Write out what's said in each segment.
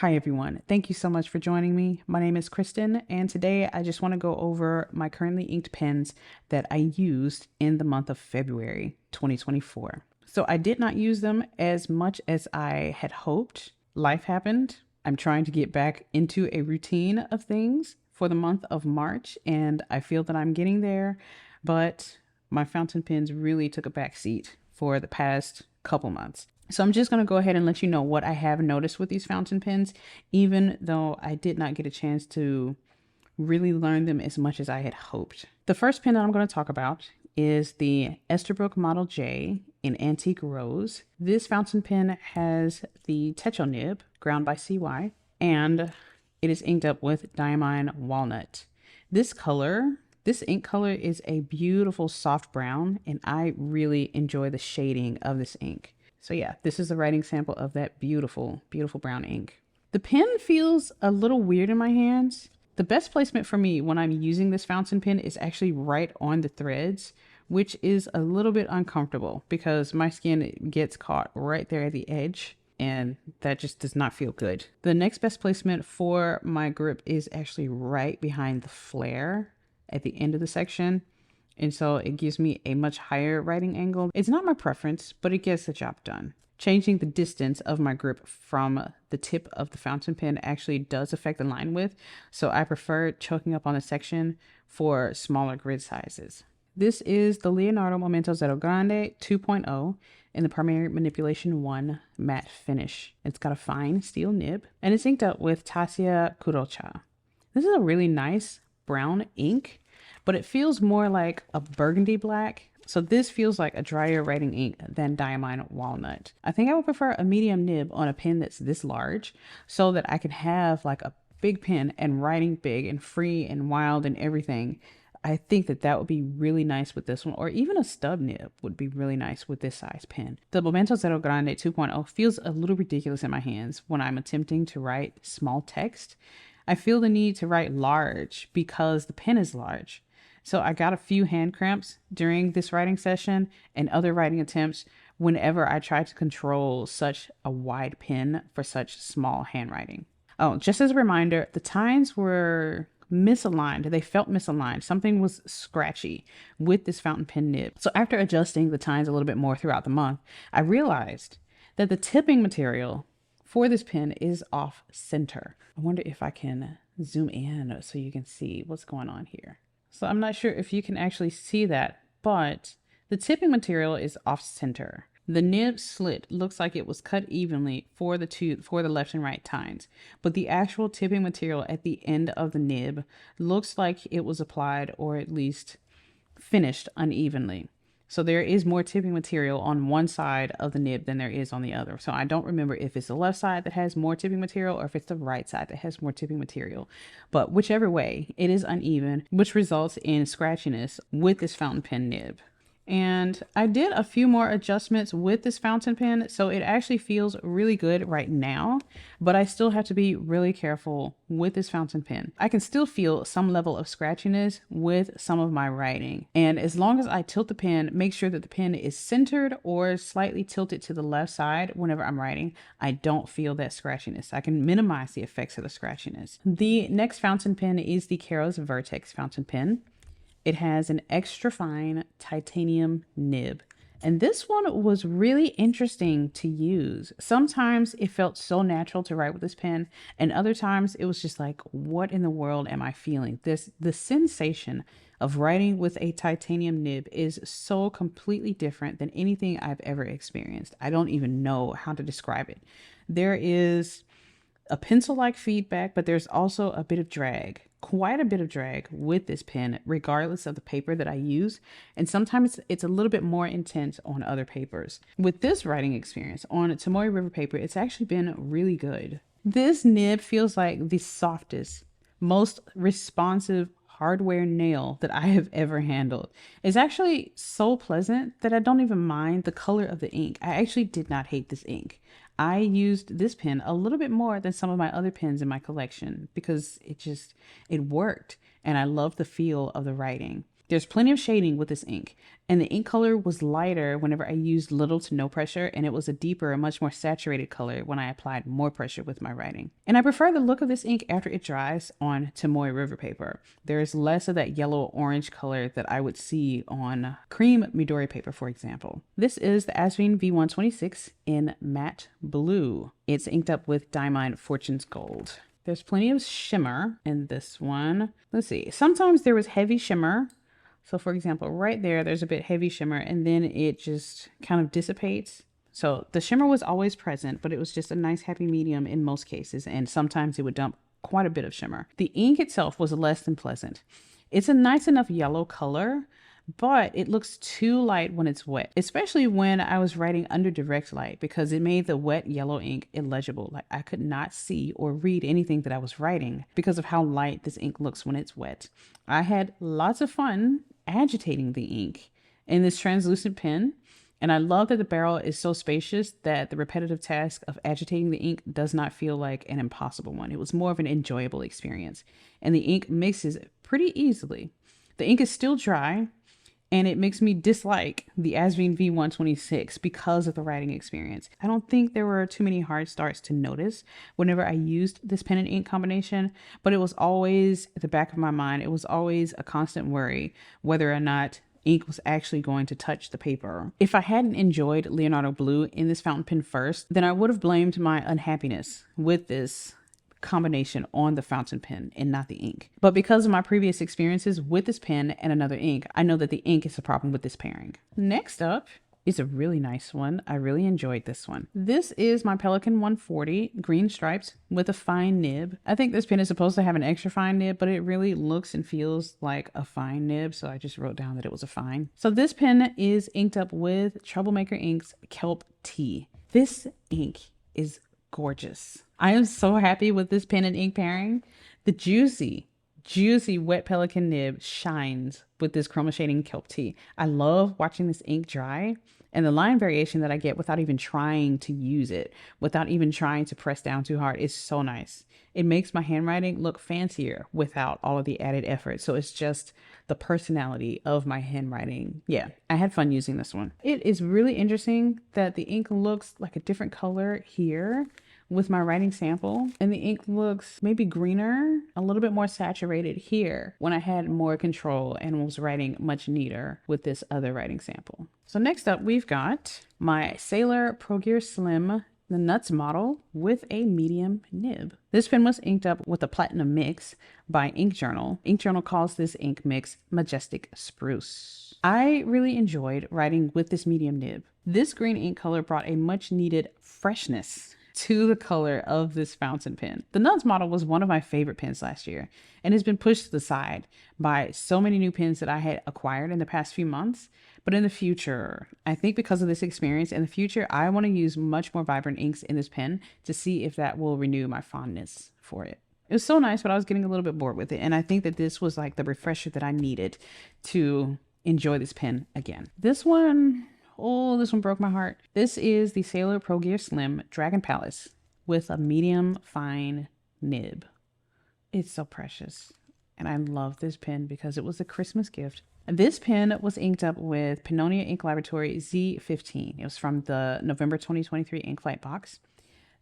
Hi everyone, thank you so much for joining me. My name is Kristen and today I just want to go over my currently inked pens that I used in the month of February 2024. So I did not use them as much as I had hoped. Life happened. I'm trying to get back into a routine of things for the month of March and I feel that I'm getting there, but my fountain pens really took a back seat for the past couple months. So I'm just going to go ahead and let you know what I have noticed with these fountain pens, even though I did not get a chance to really learn them as much as I had hoped. The first pen that I'm going to talk about is the Esterbrook Model J in Antique Rose. This fountain pen has the Taccia nib, ground by CY, and it is inked up with Diamine Walnut. This ink color is a beautiful soft brown, and I really enjoy the shading of this ink. So yeah, this is a writing sample of that beautiful, beautiful brown ink. The pen feels a little weird in my hands. The best placement for me when I'm using this fountain pen is actually right on the threads, which is a little bit uncomfortable because my skin gets caught right there at the edge and that just does not feel good. The next best placement for my grip is actually right behind the flare at the end of the section. And so it gives me a much higher writing angle. It's not my preference, but it gets the job done. Changing the distance of my grip from the tip of the fountain pen actually does affect the line width. So I prefer choking up on the section for smaller grid sizes. This is the Leonardo Momento Grande 2.0 in the Primary Manipulation 1 matte finish. It's got a fine steel nib and it's inked up with Taccia Kurocha. This is a really nice brown ink, but it feels more like a burgundy black. So this feels like a drier writing ink than Diamine Walnut. I think I would prefer a medium nib on a pen that's this large so that I can have like a big pen and writing big and free and wild and everything. I think that that would be really nice with this one, or even a stub nib would be really nice with this size pen. The Momento Grande 2.0 feels a little ridiculous in my hands when I'm attempting to write small text. I feel the need to write large because the pen is large. So I got a few hand cramps during this writing session and other writing attempts whenever I tried to control such a wide pen for such small handwriting. Oh, just as a reminder, the tines were misaligned. They felt misaligned. Something was scratchy with this fountain pen nib. So after adjusting the tines a little bit more throughout the month, I realized that the tipping material for this pen is off center. I wonder if I can zoom in so you can see what's going on here. So I'm not sure if you can actually see that, but the tipping material is off center. The nib slit looks like it was cut evenly for the left and right tines, but the actual tipping material at the end of the nib looks like it was applied or at least finished unevenly. So there is more tipping material on one side of the nib than there is on the other. So I don't remember if it's the left side that has more tipping material or if it's the right side that has more tipping material. But whichever way, it is uneven, which results in scratchiness with this fountain pen nib. And I did a few more adjustments with this fountain pen, so it actually feels really good right now, but I still have to be really careful with this fountain pen. I can still feel some level of scratchiness with some of my writing. And as long as I tilt the pen, make sure that the pen is centered or slightly tilted to the left side whenever I'm writing, I don't feel that scratchiness. I can minimize the effects of the scratchiness. The next fountain pen is the Kaweco Vertex fountain pen. It has an extra fine titanium nib. And this one was really interesting to use. Sometimes it felt so natural to write with this pen, and other times it was just like, what in the world am I feeling? The sensation of writing with a titanium nib is so completely different than anything I've ever experienced. I don't even know how to describe it. There is a pencil-like feedback, but there's also a bit of drag. Quite a bit of drag with this pen, regardless of the paper that I use. And sometimes it's a little bit more intense on other papers. With this writing experience on Tomoe River paper, it's actually been really good. This nib feels like the softest, most responsive hardware nail that I have ever handled. It's actually so pleasant that I don't even mind the color of the ink. I actually did not hate this ink. I used this pen a little bit more than some of my other pens in my collection because it worked and I love the feel of the writing. There's plenty of shading with this ink, and the ink color was lighter whenever I used little to no pressure, and it was a deeper and much more saturated color when I applied more pressure with my writing. And I prefer the look of this ink after it dries on Tomoe River paper. There's less of that yellow-orange color that I would see on cream Midori paper, for example. This is the Asvine V126 in matte blue. It's inked up with Diamine Fortune's Gold. There's plenty of shimmer in this one. Let's see. Sometimes there was heavy shimmer. So for example, right there's a bit heavy shimmer, and then it just kind of dissipates. So the shimmer was always present, but it was just a nice happy medium in most cases. And sometimes it would dump quite a bit of shimmer. The ink itself was less than pleasant. It's a nice enough yellow color, but it looks too light when it's wet, especially when I was writing under direct light, because it made the wet yellow ink illegible. Like I could not see or read anything that I was writing because of how light this ink looks when it's wet. I had lots of fun agitating the ink in this translucent pen, and I love that the barrel is so spacious that the repetitive task of agitating the ink does not feel like an impossible one. It was more of an enjoyable experience, and the ink mixes pretty easily. The ink is still dry, and it makes me dislike the Asvine V126 because of the writing experience. I don't think there were too many hard starts to notice whenever I used this pen and ink combination, but it was always at the back of my mind. It was always a constant worry whether or not ink was actually going to touch the paper. If I hadn't enjoyed Leonardo Blue in this fountain pen first, then I would have blamed my unhappiness with this combination on the fountain pen and not the ink. But because of my previous experiences with this pen and another ink, I know that the ink is a problem with this pairing. Next up is a really nice one. I really enjoyed this one. This is my Pelikan 140 green stripes with a fine nib. I think this pen is supposed to have an extra fine nib, but it really looks and feels like a fine nib, so I just wrote down that it was a fine. So this pen is inked up with Troublemaker Ink's Kelp Tea. This ink is gorgeous. I am so happy with this pen and ink pairing. The juicy wet Pelikan nib shines with this chroma shading Kelp Tea. I love watching this ink dry and the line variation that I get without even trying to use it, without even trying to press down too hard, is so nice. It makes my handwriting look fancier without all of the added effort. So it's just the personality of my handwriting. Yeah, I had fun using this one. It is really interesting that the ink looks like a different color here with my writing sample, and the ink looks maybe greener, a little bit more saturated here when I had more control and was writing much neater with this other writing sample. So next up, we've got my Sailor Pro Gear Slim, the Nuts model with a medium nib. This pen was inked up with a platinum mix by Ink Journal. Ink Journal calls this ink mix Majestic Spruce. I really enjoyed writing with this medium nib. This green ink color brought a much needed freshness to the color of this fountain pen. The Nuts model was one of my favorite pens last year and has been pushed to the side by so many new pens that I had acquired in the past few months. But in the future, I think because of this experience, in the future, I want to use much more vibrant inks in this pen to see if that will renew my fondness for it. It was so nice, but I was getting a little bit bored with it. And I think that this was like the refresher that I needed to enjoy this pen again. This one, oh, this one broke my heart. This is the Sailor Pro Gear Slim Dragon Palace with a medium fine nib. It's so precious. And I love this pen because it was a Christmas gift. This pen was inked up with Pennonia Ink Laboratory Z15. It was from the November 2023 Ink Flight box.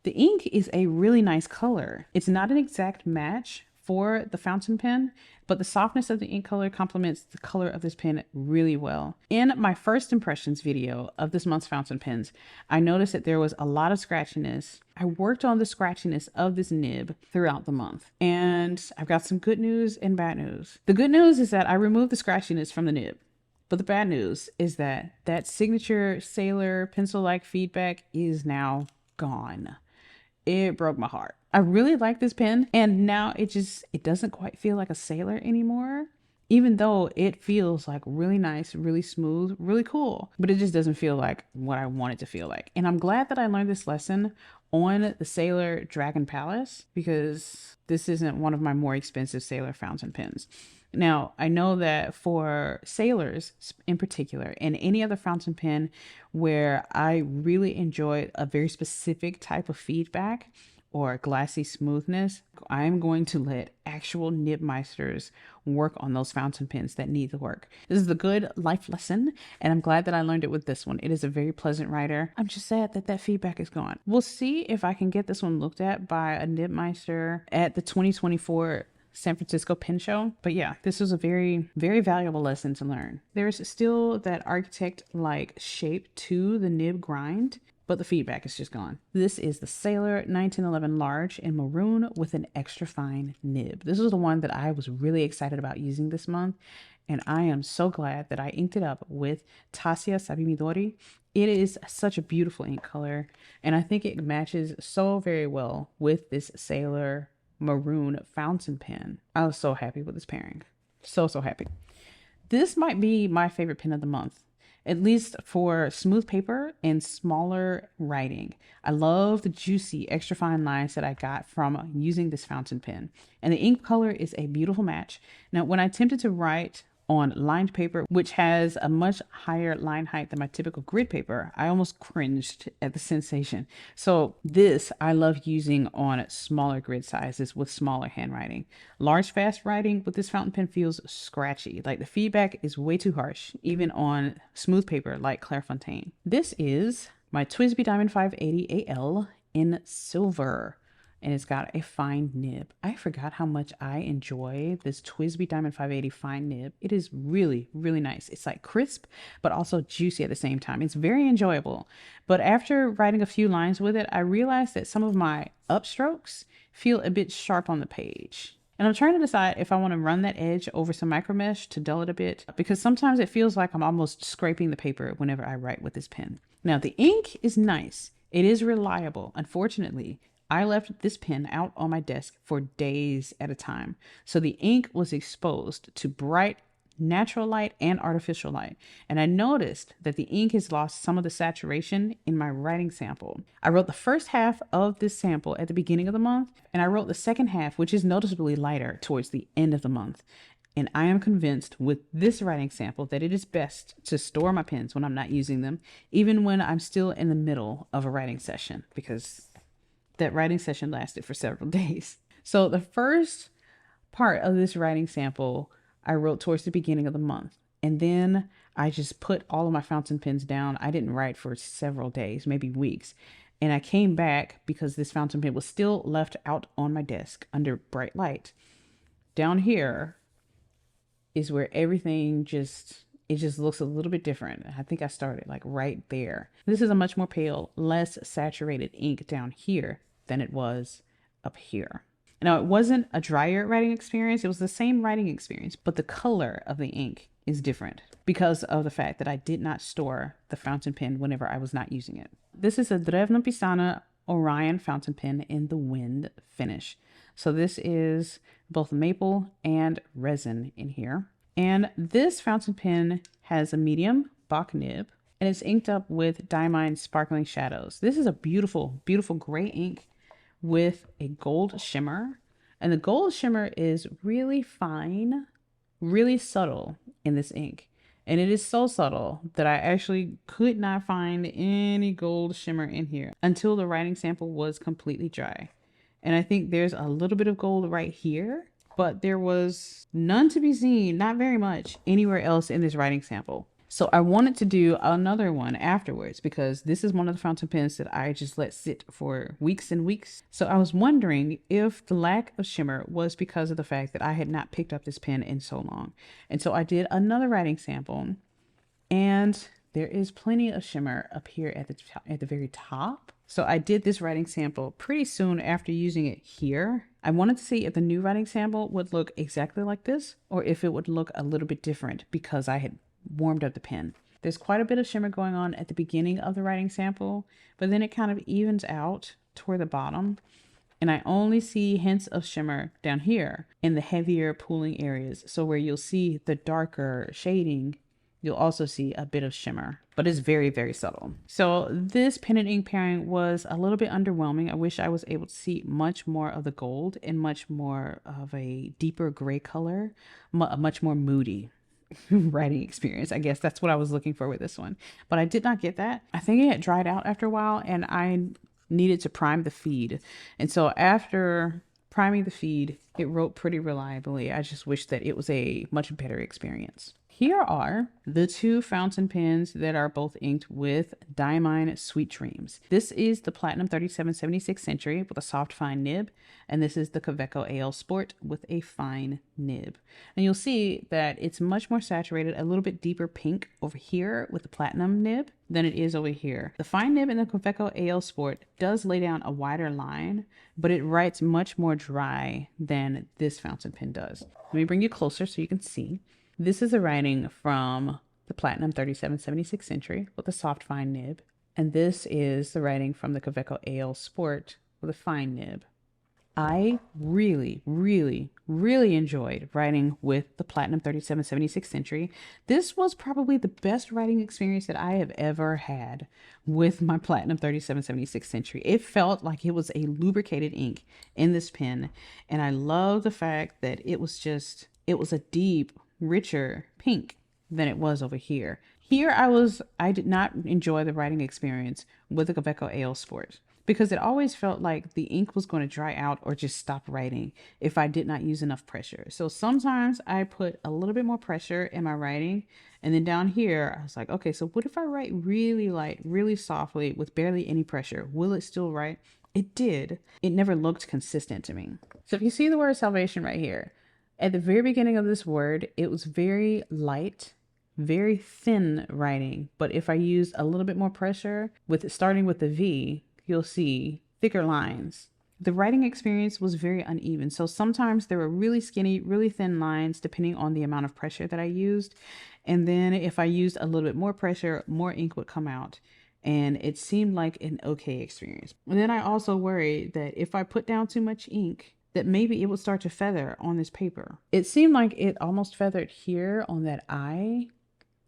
The ink is a really nice color. It's not an exact match for the fountain pen, but the softness of the ink color complements the color of this pen really well. In my first impressions video of this month's fountain pens, I noticed that there was a lot of scratchiness. I worked on the scratchiness of this nib throughout the month, and I've got some good news and bad news. The good news is that I removed the scratchiness from the nib, but the bad news is that that signature Sailor pencil-like feedback is now gone. It broke my heart. I really like this pen, and now it doesn't quite feel like a Sailor anymore, even though it feels like really nice, really smooth, really cool, but it just doesn't feel like what I want it to feel like. And I'm glad that I learned this lesson on the Sailor Dragon Palace, because this isn't one of my more expensive Sailor fountain pens. Now, I know that for Sailors in particular, and any other fountain pen where I really enjoyed a very specific type of feedback, or glassy smoothness, I'm going to let actual nib meisters work on those fountain pens that need the work. This is a good life lesson, and I'm glad that I learned it with this one. It is a very pleasant writer. I'm just sad that that feedback is gone. We'll see if I can get this one looked at by a nib meister at the 2024 San Francisco Pen Show. But yeah, this was a very, very valuable lesson to learn. There's still that architect-like shape to the nib grind, but the feedback is just gone. This is the Sailor 1911 Large in Maroon with an extra fine nib. This was the one that I was really excited about using this month, and I am so glad that I inked it up with Taccia Sabimidori. It is such a beautiful ink color, and I think it matches so very well with this Sailor Maroon fountain pen. I was so happy with this pairing. So happy. This might be my favorite pen of the month, at least for smooth paper and smaller writing. I love the juicy extra fine lines that I got from using this fountain pen, and the ink color is a beautiful match. Now, when I attempted to write on lined paper, which has a much higher line height than my typical grid paper, I almost cringed at the sensation. So this I love using on smaller grid sizes with smaller handwriting. Large fast writing with this fountain pen feels scratchy. Like the feedback is way too harsh, even on smooth paper like Clairefontaine. This is my TWSBI Diamond 580 AL in silver, and it's got a fine nib. I forgot how much I enjoy this TWSBI Diamond 580 fine nib. It is really, really nice. It's like crisp, but also juicy at the same time. It's very enjoyable. But after writing a few lines with it, I realized that some of my upstrokes feel a bit sharp on the page. And I'm trying to decide if I want to run that edge over some micro mesh to dull it a bit, because sometimes it feels like I'm almost scraping the paper whenever I write with this pen. Now, the ink is nice. It is reliable. Unfortunately, I left this pen out on my desk for days at a time, so the ink was exposed to bright natural light and artificial light, and I noticed that the ink has lost some of the saturation in my writing sample. I wrote the first half of this sample at the beginning of the month, and I wrote the second half, which is noticeably lighter, towards the end of the month. And I am convinced with this writing sample that it is best to store my pens when I'm not using them, even when I'm still in the middle of a writing session, because that writing session lasted for several days. So the first part of this writing sample I wrote towards the beginning of the month, and then I just put all of my fountain pens down. I didn't write for several days, maybe weeks, and I came back because this fountain pen was still left out on my desk under bright light. Down here is where everything just looks a little bit different. I think I started like right there. This is a much more pale, less saturated ink down here than it was up here. Now, it wasn't a drier writing experience. It was the same writing experience, but the color of the ink is different because of the fact that I did not store the fountain pen whenever I was not using it. This is a Drewnem Pisane Orion fountain pen in the wind finish. So this is both maple and resin in here. And this fountain pen has a medium Bach nib, and it's inked up with Diamine Sparkling Shadows. This is a beautiful, beautiful gray ink with a gold shimmer, and the gold shimmer is really fine, really subtle in this ink, and it is so subtle that I actually could not find any gold shimmer in here until the writing sample was completely dry. And I think there's a little bit of gold right here, but there was none to be seen, not very much, anywhere else in this writing sample. So I wanted to do another one afterwards because this is one of the fountain pens that I just let sit for weeks and weeks. So I was wondering if the lack of shimmer was because of the fact that I had not picked up this pen in so long. And so I did another writing sample, and there is plenty of shimmer up here at the very top. So I did this writing sample pretty soon after using it here. I wanted to see if the new writing sample would look exactly like this or if it would look a little bit different because I had warmed up the pen. There's quite a bit of shimmer going on at the beginning of the writing sample, but then it kind of evens out toward the bottom, and I only see hints of shimmer down here in the heavier pooling areas. So where you'll see the darker shading, you'll also see a bit of shimmer, but it's very, very subtle. So this pen and ink pairing was a little bit underwhelming. I wish I was able to see much more of the gold and much more of a deeper gray color, a much more moody writing experience. I guess that's what I was looking for with this one, but I did not get that. I think it had dried out after a while, and I needed to prime the feed. And so after priming the feed, it wrote pretty reliably. I just wish that it was a much better experience. Here are the two fountain pens that are both inked with Diamine Sweet Dreams. This is the Platinum 3776 Century with a soft fine nib, and this is the Kaweco AL Sport with a fine nib. And you'll see that it's much more saturated, a little bit deeper pink over here with the Platinum nib than it is over here. The fine nib in the Kaweco AL Sport does lay down a wider line, but it writes much more dry than this fountain pen does. Let me bring you closer so you can see. This is a writing from the Platinum 3776 Century with a soft fine nib. And this is the writing from the Kaweco AL Sport with a fine nib. I really enjoyed writing with the Platinum 3776 Century. This was probably the best writing experience that I have ever had with my Platinum 3776 Century. It felt like it was a lubricated ink in this pen. And I love the fact that it was a deep, richer pink than it was over here. Here I did not enjoy the writing experience with the Kaweco AL Sport because it always felt like the ink was going to dry out or just stop writing if I did not use enough pressure. So sometimes I put a little bit more pressure in my writing, and then down here I was like, okay, so what if I write really light, really softly with barely any pressure? Will it still write? It did. It never looked consistent to me. So if you see the word salvation right here, at the very beginning of this word, it was very light, very thin writing. But if I used a little bit more pressure, starting with the V, you'll see thicker lines. The writing experience was very uneven. So sometimes there were really skinny, really thin lines, depending on the amount of pressure that I used. And then if I used a little bit more pressure, more ink would come out. And it seemed like an okay experience. And then I also worried that if I put down too much ink, that maybe it would start to feather on this paper. It seemed like it almost feathered here on that eye.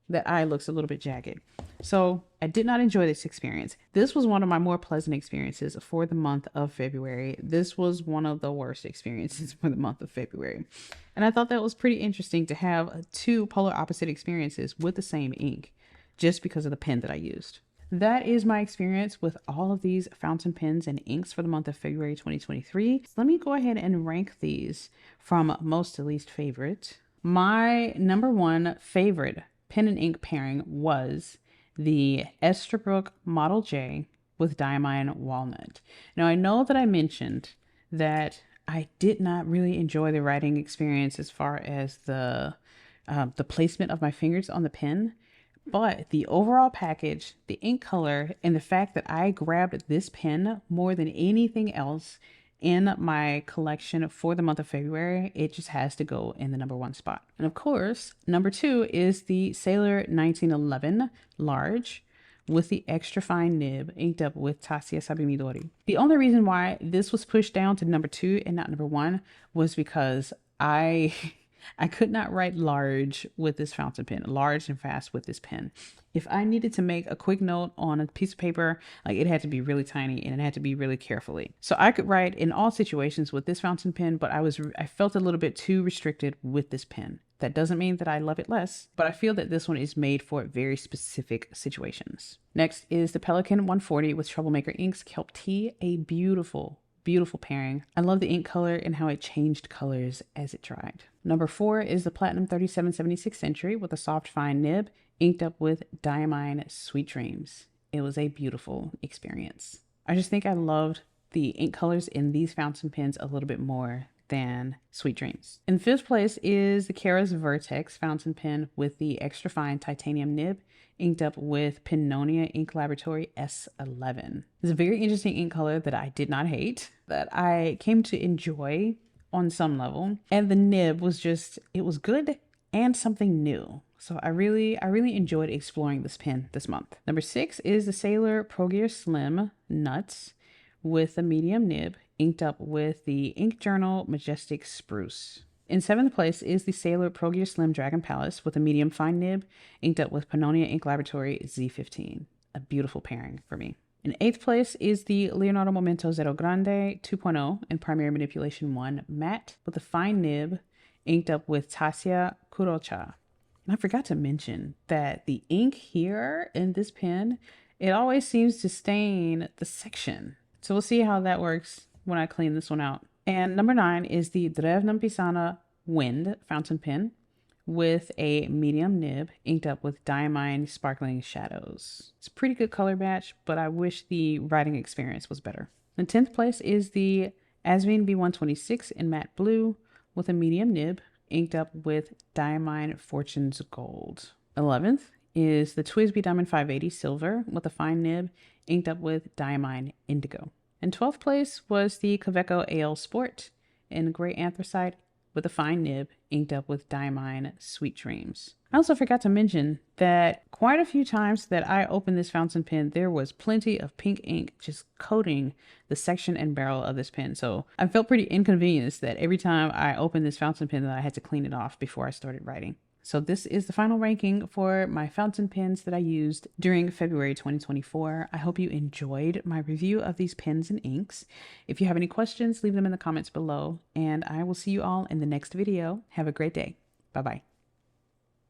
That eye looks a little bit jagged. So I did not enjoy this experience. This was one of my more pleasant experiences for the month of February. This was one of the worst experiences for the month of February. And I thought that was pretty interesting to have two polar opposite experiences with the same ink just because of the pen that I used. That is my experience with all of these fountain pens and inks for the month of February 2023. So let me go ahead and rank these from most to least favorite. My number one favorite pen and ink pairing was the Esterbrook Model J with Diamine Walnut. Now I know that I mentioned that I did not really enjoy the writing experience as far as the placement of my fingers on the pen. But the overall package, the ink color, and the fact that I grabbed this pen more than anything else in my collection for the month of February, it just has to go in the number one spot. And of course, number two is the Sailor 1911 Large with the extra fine nib inked up with Taccia Sabimidori. The only reason why this was pushed down to number two and not number one was because I could not write large with this fountain pen, large and fast with this pen. If I needed to make a quick note on a piece of paper, like it had to be really tiny and it had to be really carefully. So I could write in all situations with this fountain pen, but I felt a little bit too restricted with this pen. That doesn't mean that I love it less, but I feel that this one is made for very specific situations. Next is the Pelikan 140 with Troublemaker inks, Kelp Tea, a beautiful pairing. I love the ink color and how it changed colors as it dried. Number four is the Platinum 3776 Century with a soft fine nib inked up with Diamine Sweet Dreams. It was a beautiful experience. I just think I loved the ink colors in these fountain pens a little bit more than Sweet Dreams. In fifth place is the Kara's Vertex fountain pen with the extra fine titanium nib inked up with Pennonia Ink Laboratory S11. It's a very interesting ink color that I did not hate, that I came to enjoy on some level. And the nib was just, it was good and something new. So I really enjoyed exploring this pen this month. Number six is the Sailor Pro Gear Slim Nuts with a medium nib inked up with the Ink Journal Majestic Spruce. In seventh place is the Sailor Pro Gear Slim Dragon Palace with a medium fine nib inked up with Pennonia Ink Laboratory Z15. A beautiful pairing for me. In eighth place is the Leonardo Momento Zero Grande 2.0 in Primary Manipulation 1 matte with a fine nib inked up with Taccia Kurocha. And I forgot to mention that the ink here in this pen, it always seems to stain the section So we'll see how that works when I clean this one out. And number 9 is the Drewnem Pisane Wind fountain pen with a medium nib inked up with Diamine Sparkling Shadows. It's a pretty good color match, but I wish the writing experience was better. In 10th place is the Asvine B126 in matte blue with a medium nib inked up with Diamine Fortune's Gold. 11th is the TWSBI Diamond 580 Silver with a fine nib inked up with Diamine Indigo. In 12th place was the Kaweco AL Sport in gray anthracite with a fine nib inked up with Diamine Sweet Dreams. I also forgot to mention that quite a few times that I opened this fountain pen, there was plenty of pink ink just coating the section and barrel of this pen. So I felt pretty inconvenienced that every time I opened this fountain pen that I had to clean it off before I started writing. So this is the final ranking for my fountain pens that I used during February 2024. I hope you enjoyed my review of these pens and inks. If you have any questions, leave them in the comments below, and I will see you all in the next video. Have a great day. Bye-bye.